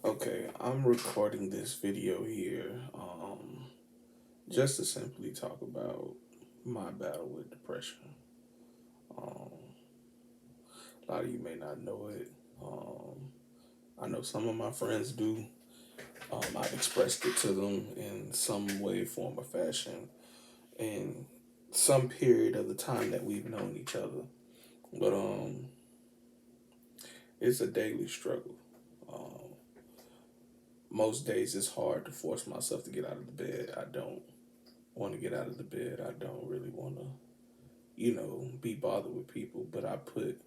Okay, I'm recording this video here just to simply talk about my battle with depression. Um, a lot of you may not know it. Um, I know some of my friends do. I've expressed it to them in some way, form, or fashion in some period of the time that we've known each other. But it's a daily struggle. Um, most days it's hard to force myself to get out of the bed. I don't want to get out of the bed. I don't really want to, be bothered with people, but I put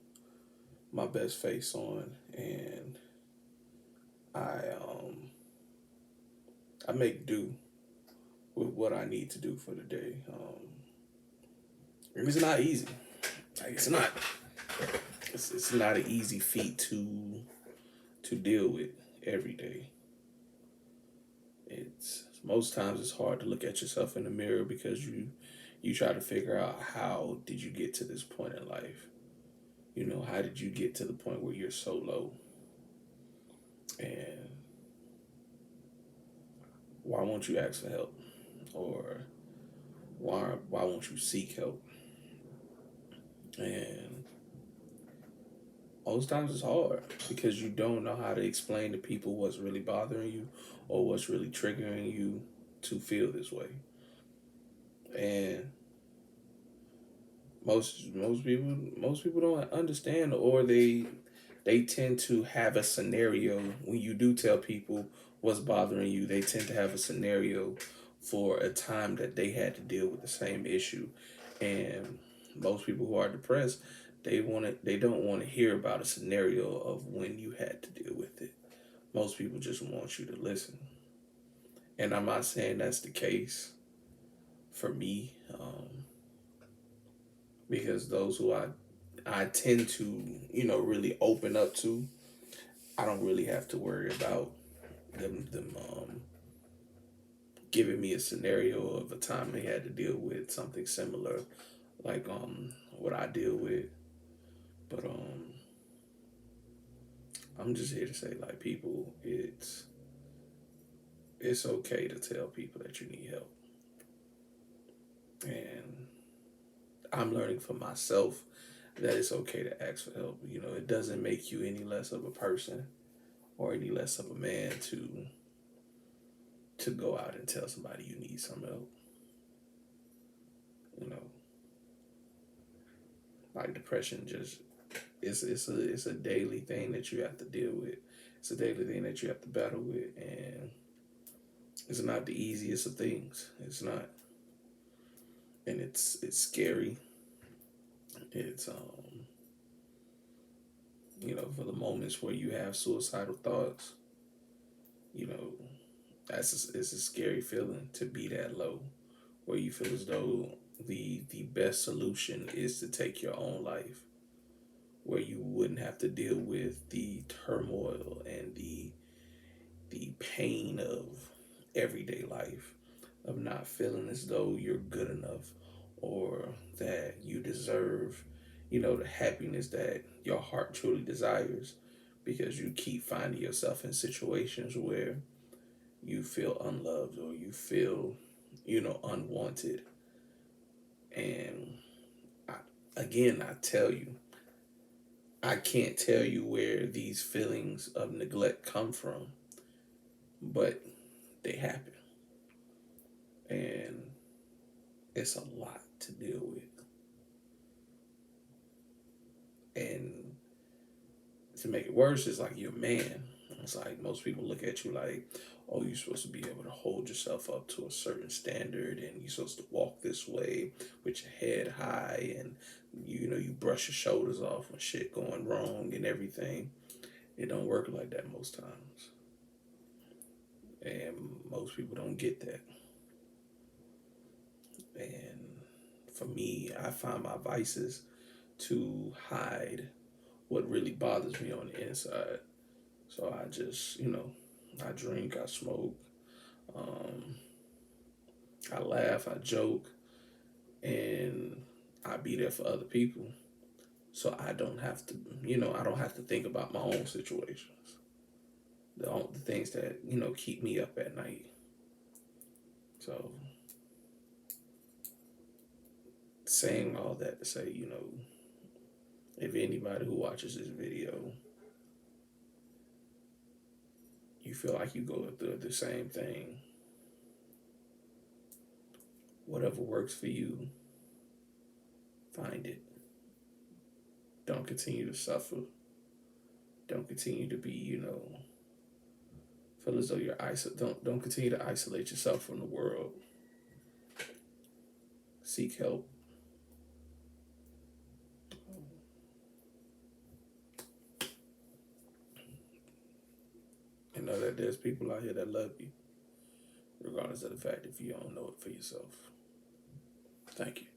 my best face on and I um I make do with what I need to do for the day. And it's not easy. Like it's not. It's not an easy feat to deal with every day. It's most times it's hard to look at yourself in the mirror because you try to figure out how did you get to this point in life. How did you get to the point where you're so low? And why won't you ask for help? Or why won't you seek help? And most times it's hard because you don't know how to explain to people what's really bothering you or what's really triggering you to feel this way. And most people don't understand, or they tend to have a scenario when you do tell people what's bothering you. They tend to have a scenario for a time that they had to deal with the same issue. And most people who are depressed, they don't want to hear about a scenario of when you had to deal with it. Most people just want you to listen. And I'm not saying that's the case for me, because those who I tend to, really open up to, I don't really have to worry about them giving me a scenario of a time they had to deal with something similar, like what I deal with. But I'm just here to say, like, people, it's okay to tell people that you need help, and I'm learning for myself that it's okay to ask for help. It doesn't make you any less of a person or any less of a man to go out and tell somebody you need some help. You know, like depression just it's a daily thing that you have to deal with. It's a daily thing that you have to battle with, and it's not the easiest of things. It's not, and it's scary. It's for the moments where you have suicidal thoughts, you know, it's a scary feeling to be that low, where you feel as though the best solution is to take your own life, where you wouldn't have to deal with the turmoil and the pain of everyday life, of not feeling as though you're good enough or that you deserve, the happiness that your heart truly desires, because you keep finding yourself in situations where you feel unloved or you feel, unwanted. And I, again, I tell you, I can't tell you where these feelings of neglect come from, but they happen. And it's a lot to deal with. And to make it worse, it's like you're a man. It's like most people look at you like, oh, you're supposed to be able to hold yourself up to a certain standard and you're supposed to walk this way with your head high and you brush your shoulders off when shit going wrong and everything. It don't work like that most times. And most people don't get that. And for me, I find my vices to hide what really bothers me on the inside. So I just, I drink, I smoke, um, I laugh, I joke, and I be there for other people. So I don't have to, I don't have to think about my own situations. the things that, keep me up at night. So saying all that to say, if anybody who watches this video, you feel like you go through the same thing, whatever works for you, find it. Don't continue to suffer. Don't continue to be, feel as though you're don't continue to isolate yourself from the world. Seek help. And know that there's people out here that love you, regardless of the fact if you don't know it for yourself. Thank you.